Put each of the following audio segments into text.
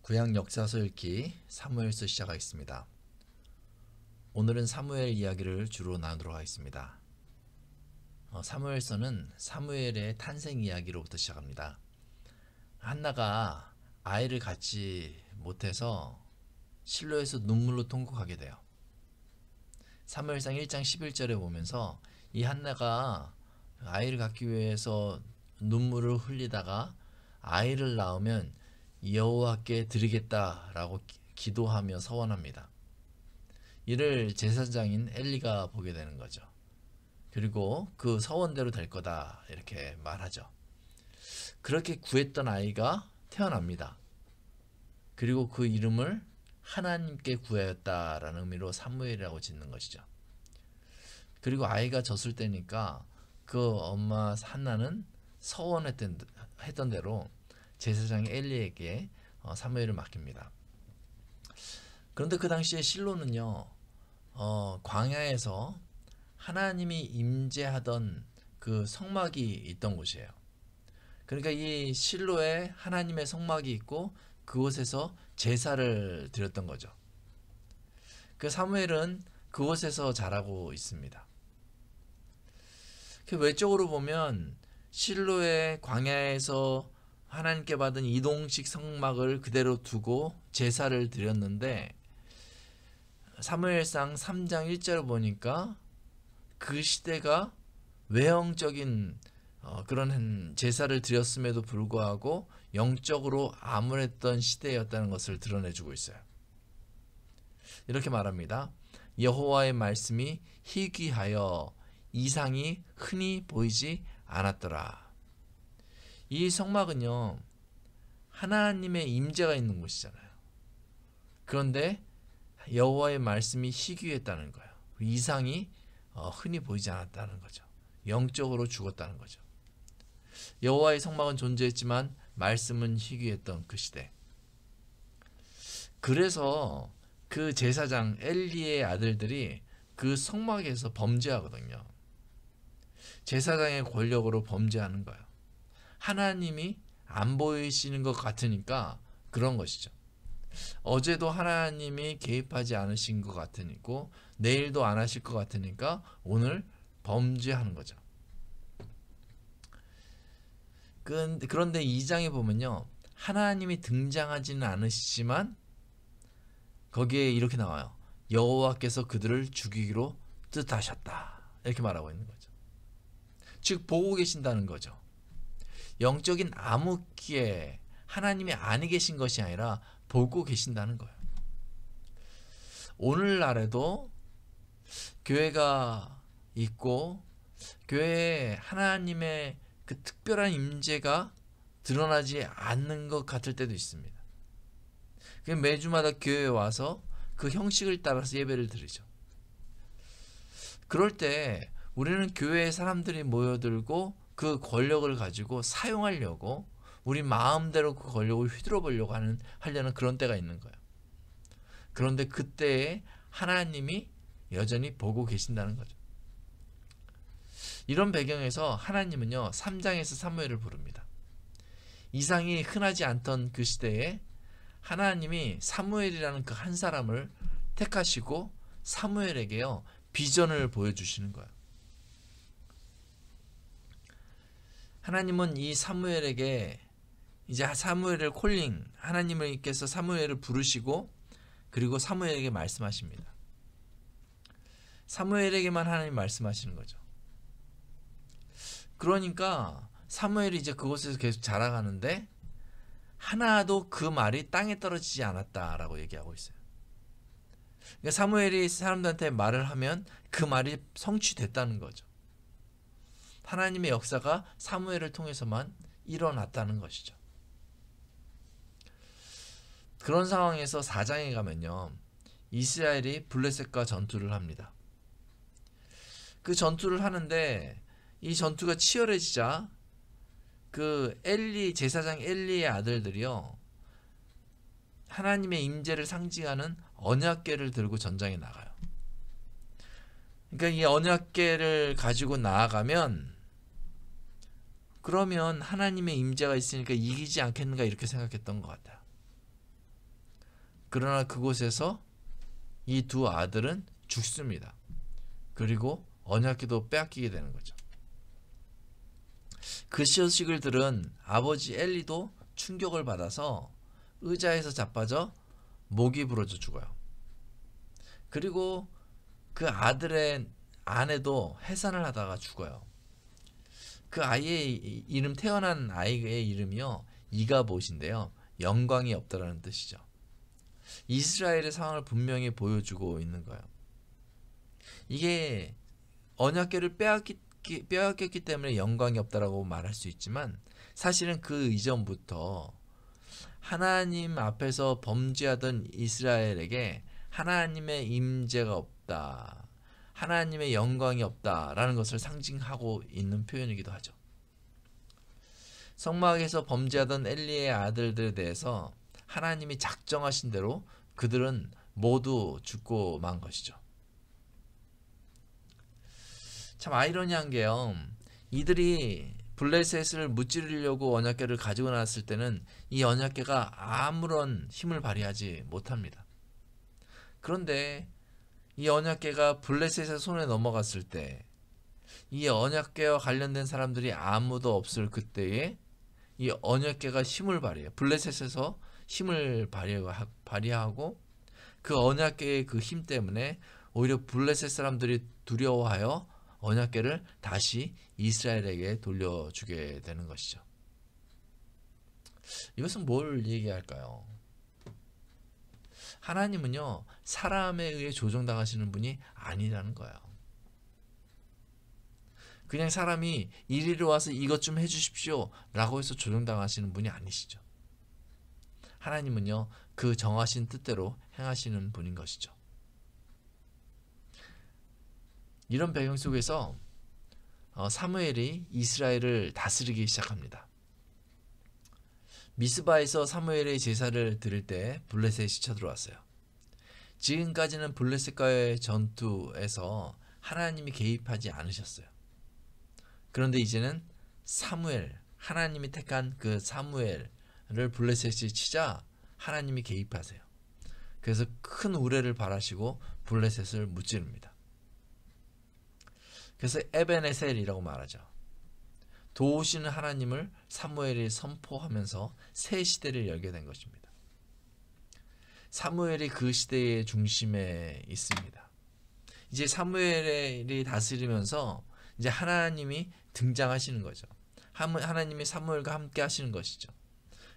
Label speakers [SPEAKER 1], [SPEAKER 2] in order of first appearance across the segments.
[SPEAKER 1] 구약 역사서 읽기 사무엘서 시작하겠습니다. 오늘은 사무엘 이야기를 주로 나누도록 하겠습니다. 사무엘서는 사무엘의 탄생 이야기로부터 시작합니다. 한나가 아이를 갖지 못해서 실로에서 눈물로 통곡하게 돼요. 사무엘상 1장 11절에 보면서 이 한나가 아이를 갖기 위해서 눈물을 흘리다가 아이를 낳으면 여호와께 드리겠다라고 기도하며 서원합니다. 이를 제사장인 엘리가 보게 되는 거죠. 그리고 그 서원대로 될 거다 이렇게 말하죠. 그렇게 구했던 아이가 태어납니다. 그리고 그 이름을 하나님께 구하였다라는 의미로 사무엘이라고 짓는 것이죠. 그리고 아이가 졌을 때니까 그 엄마 한나는 서원했던 대로 제사장 엘리에게 사무엘을 맡깁니다. 그런데 그 당시에 실로는요, 광야에서 하나님이 임재하던 그 성막이 있던 곳이에요. 그러니까 이 실로에 하나님의 성막이 있고 그곳에서 제사를 드렸던 거죠. 그 사무엘은 그곳에서 자라고 있습니다. 그 외적으로 보면 실로의 광야에서 하나님께 받은 이동식 성막을 그대로 두고 제사를 드렸는데 사무엘상 3장 1절을 보니까 그 시대가 외형적인 그런 제사를 드렸음에도 불구하고 영적으로 암울했던 시대였다는 것을 드러내주고 있어요. 이렇게 말합니다. 여호와의 말씀이 희귀하여 이상이 흔히 보이지 않았더라. 이 성막은요, 하나님의 임재가 있는 곳이잖아요. 그런데 여호와의 말씀이 희귀했다는 거예요. 이상이 흔히 보이지 않았다는 거죠. 영적으로 죽었다는 거죠. 여호와의 성막은 존재했지만 말씀은 희귀했던 그 시대. 그래서 그 제사장 엘리의 아들들이 그 성막에서 범죄하거든요. 제사장의 권력으로 범죄하는 거예요. 하나님이 안 보이시는 것 같으니까 그런 것이죠. 어제도 하나님이 개입하지 않으신 것 같으니까 내일도 안 하실 것 같으니까 오늘 범죄하는 거죠. 그런데 2장에 보면요, 하나님이 등장하지는 않으시지만 거기에 이렇게 나와요. 여호와께서 그들을 죽이기로 뜻하셨다 이렇게 말하고 있는 거죠. 즉 보고 계신다는 거죠. 영적인 암흑기에 하나님이 아니 계신 것이 아니라 보고 계신다는 거예요. 오늘날에도 교회가 있고 교회에 하나님의 그 특별한 임재가 드러나지 않는 것 같을 때도 있습니다. 매주마다 교회에 와서 그 형식을 따라서 예배를 드리죠. 그럴 때 우리는 교회에 사람들이 모여들고 그 권력을 가지고 사용하려고 우리 마음대로 그 권력을 휘두르 보려고 하려는 그런 때가 있는 거예요. 그런데 그때에 하나님이 여전히 보고 계신다는 거죠. 이런 배경에서 하나님은요, 3장에서 사무엘을 부릅니다. 이상이 흔하지 않던 그 시대에 하나님이 사무엘이라는 그 한 사람을 택하시고 사무엘에게요, 비전을 보여주시는 거예요. 하나님은 이 사무엘에게 이제 사무엘을 하나님께서 사무엘을 부르시고 그리고 사무엘에게 말씀하십니다. 사무엘에게만 하나님 말씀하시는 거죠. 그러니까 사무엘이 이제 그곳에서 계속 자라가는데 하나도 그 말이 땅에 떨어지지 않았다라고 얘기하고 있어요. 그러니까 사무엘이 사람들한테 말을 하면 그 말이 성취됐다는 거죠. 하나님의 역사가 사무엘을 통해서만 일어났다는 것이죠. 그런 상황에서 4장에 가면요, 이스라엘이 블레셋과 전투를 합니다. 그 전투를 하는데 이 전투가 치열해지자 그 제사장 엘리의 아들들이요, 하나님의 임재를 상징하는 언약궤를 들고 전장에 나가요. 그러니까 이 언약궤를 가지고 나아가면 그러면 하나님의 임재가 있으니까 이기지 않겠는가 이렇게 생각했던 것 같아요. 그러나 그곳에서 이 두 아들은 죽습니다. 그리고 언약궤도 빼앗기게 되는 거죠. 그 소식을 들은 아버지 엘리도 충격을 받아서 의자에서 자빠져 목이 부러져 죽어요. 그리고 그 아들의 아내도 해산을 하다가 죽어요. 그 아이의 이름, 태어난 아이의 이름이요, 이가봇인데요, 영광이 없다라는 뜻이죠. 이스라엘의 상황을 분명히 보여주고 있는 거예요. 이게 언약궤를 빼앗겼기 때문에 영광이 없다라고 말할 수 있지만, 사실은 그 이전부터 하나님 앞에서 범죄하던 이스라엘에게 하나님의 임재가 없다, 하나님의 영광이 없다라는 것을 상징하고 있는 표현이기도 하죠. 성막에서 범죄하던 엘리의 아들들에 대해서 하나님이 작정하신 대로 그들은 모두 죽고 만 것이죠. 참 아이러니한 게요, 이들이 블레셋을 무찌르려고 언약궤를 가지고 나왔을 때는 이 언약궤가 아무런 힘을 발휘하지 못합니다. 그런데 이 언약궤가 블레셋의 손에 넘어갔을 때, 이 언약궤와 관련된 사람들이 아무도 없을 그때에 이 언약궤가 힘을 발휘해요. 블레셋에서 힘을 발휘하고 그 언약궤의 그 힘 때문에 오히려 블레셋 사람들이 두려워하여 언약궤를 다시 이스라엘에게 돌려주게 되는 것이죠. 이것은 뭘 얘기할까요? 하나님은요, 사람에 의해 조종당하시는 분이 아니라는 거예요. 그냥 사람이 이리로 와서 이것 좀 해주십시오 라고 해서 조종당하시는 분이 아니시죠. 하나님은요, 그 정하신 뜻대로 행하시는 분인 것이죠. 이런 배경 속에서 사무엘이 이스라엘을 다스리기 시작합니다. 미스바에서 사무엘의 제사를 드릴 때 블레셋이 쳐들어왔어요. 지금까지는 블레셋과의 전투에서 하나님이 개입하지 않으셨어요. 그런데 이제는 사무엘, 하나님이 택한 그 사무엘을 블레셋이 치자 하나님이 개입하세요. 그래서 큰 우레를 발하시고 블레셋을 무찌릅니다. 그래서 에벤에셀이라고 말하죠. 도우시는 하나님을 사무엘이 선포하면서 새 시대를 열게 된 것입니다. 사무엘이 그 시대의 중심에 있습니다. 이제 사무엘이 다스리면서 이제 하나님이 등장하시는 거죠. 하나님이 사무엘과 함께 하시는 것이죠.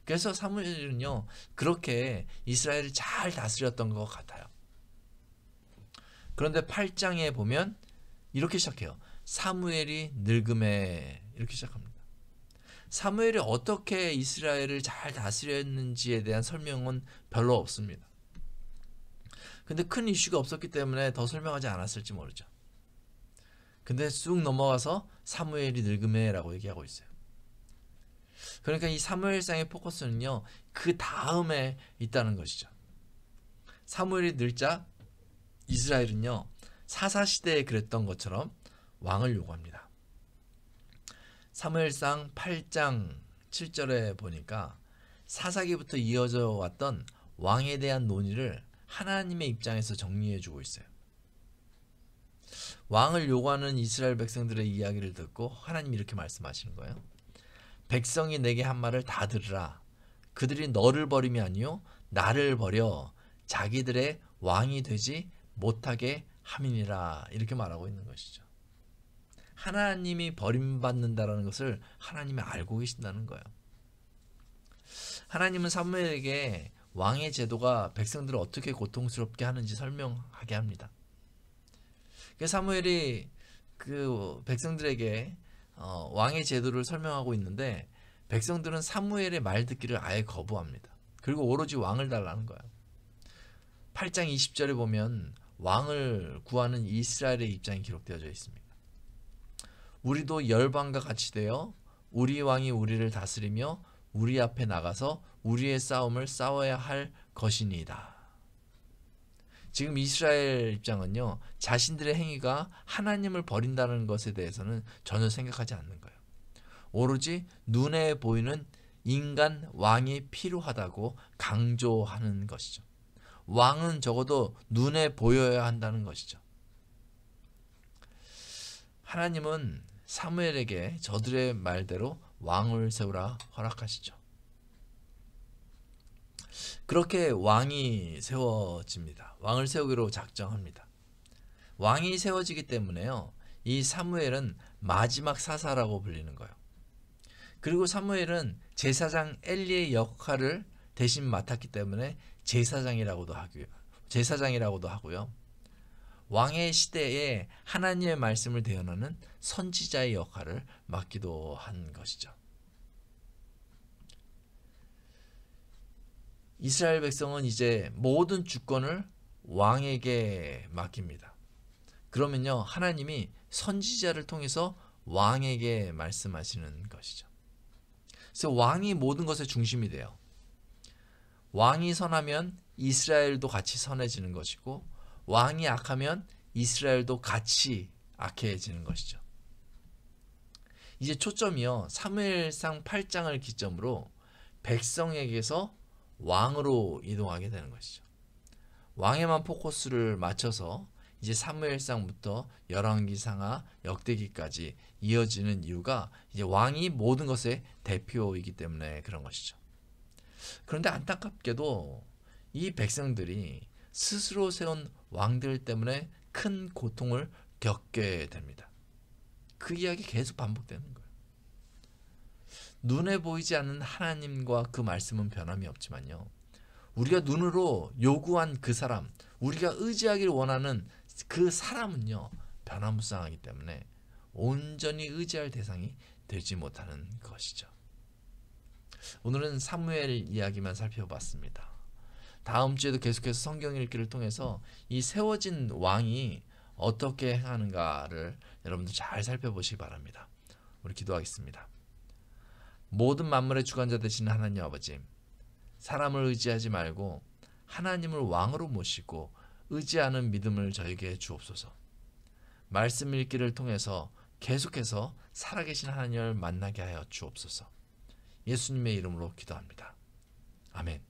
[SPEAKER 1] 그래서 사무엘은요, 그렇게 이스라엘을 잘 다스렸던 것 같아요. 그런데 8장에 보면 이렇게 시작해요. 사무엘이 늙음에, 이렇게 시작합니다. 사무엘이 어떻게 이스라엘을 잘 다스렸는지에 대한 설명은 별로 없습니다. 근데 큰 이슈가 없었기 때문에 더 설명하지 않았을지 모르죠. 근데 쑥 넘어가서 사무엘이 늙음에라고 얘기하고 있어요. 그러니까 이 사무엘상의 포커스는요, 그 다음에 있다는 것이죠. 사무엘이 늙자 이스라엘은요, 사사시대에 그랬던 것처럼 왕을 요구합니다. 사무엘상 8장 7절에 보니까 사사기부터 이어져 왔던 왕에 대한 논의를 하나님의 입장에서 정리해주고 있어요. 왕을 요구하는 이스라엘 백성들의 이야기를 듣고 하나님이 이렇게 말씀하시는 거예요. 백성이 내게 한 말을 다 들으라. 그들이 너를 버림이 아니요 나를 버려 자기들의 왕이 되지 못하게 함이니라. 이렇게 말하고 있는 것이죠. 하나님이 버림받는다는 것을 하나님이 알고 계신다는 거예요. 하나님은 사무엘에게 왕의 제도가 백성들을 어떻게 고통스럽게 하는지 설명하게 합니다. 사무엘이 그 백성들에게 왕의 제도를 설명하고 있는데 백성들은 사무엘의 말 듣기를 아예 거부합니다. 그리고 오로지 왕을 달라는 거예요. 8장 20절에 보면 왕을 구하는 이스라엘의 입장이 기록되어져 있습니다. 우리도 열방과 같이 되어 우리 왕이 우리를 다스리며 우리 앞에 나가서 우리의 싸움을 싸워야 할 것이니이다. 지금 이스라엘 입장은요, 자신들의 행위가 하나님을 버린다는 것에 대해서는 전혀 생각하지 않는 거예요. 오로지 눈에 보이는 인간 왕이 필요하다고 강조하는 것이죠. 왕은 적어도 눈에 보여야 한다는 것이죠. 하나님은 사무엘에게 저들의 말대로 왕을 세우라 허락하시죠. 그렇게 왕이 세워집니다. 왕을 세우기로 작정합니다. 왕이 세워지기 때문에요, 이 사무엘은 마지막 사사라고 불리는 거예요. 그리고 사무엘은 제사장 엘리의 역할을 대신 맡았기 때문에 제사장이라고도 하고요. 왕의 시대에 하나님의 말씀을 대언하는 선지자의 역할을 맡기도 한 것이죠. 이스라엘 백성은 이제 모든 주권을 왕에게 맡깁니다. 그러면요, 하나님이 선지자를 통해서 왕에게 말씀하시는 것이죠. 그래서 왕이 모든 것의 중심이 돼요. 왕이 선하면 이스라엘도 같이 선해지는 것이고, 왕이 악하면 이스라엘도 같이 악해지는 것이죠. 이제 초점이요, 사무엘상 8장을 기점으로 백성에게서 왕으로 이동하게 되는 것이죠. 왕에만 포커스를 맞춰서 이제 사무엘상부터 열왕기상하 역대기까지 이어지는 이유가 이제 왕이 모든 것의 대표이기 때문에 그런 것이죠. 그런데 안타깝게도 이 백성들이 스스로 세운 왕들 때문에 큰 고통을 겪게 됩니다. 그 이야기 계속 반복되는 거예요. 눈에 보이지 않는 하나님과 그 말씀은 변함이 없지만요, 우리가 눈으로 요구한 그 사람, 우리가 의지하기를 원하는 그 사람은요, 변화무쌍하기 때문에 온전히 의지할 대상이 되지 못하는 것이죠. 오늘은 사무엘 이야기만 살펴봤습니다. 다음 주에도 계속해서 성경 읽기를 통해서 이 세워진 왕이 어떻게 행하는가를 여러분들 잘 살펴보시기 바랍니다. 우리 기도하겠습니다. 모든 만물의 주관자 되시는 하나님 아버지, 사람을 의지하지 말고 하나님을 왕으로 모시고 의지하는 믿음을 저에게 주옵소서. 말씀 읽기를 통해서 계속해서 살아계신 하나님을 만나게 하여 주옵소서. 예수님의 이름으로 기도합니다. 아멘.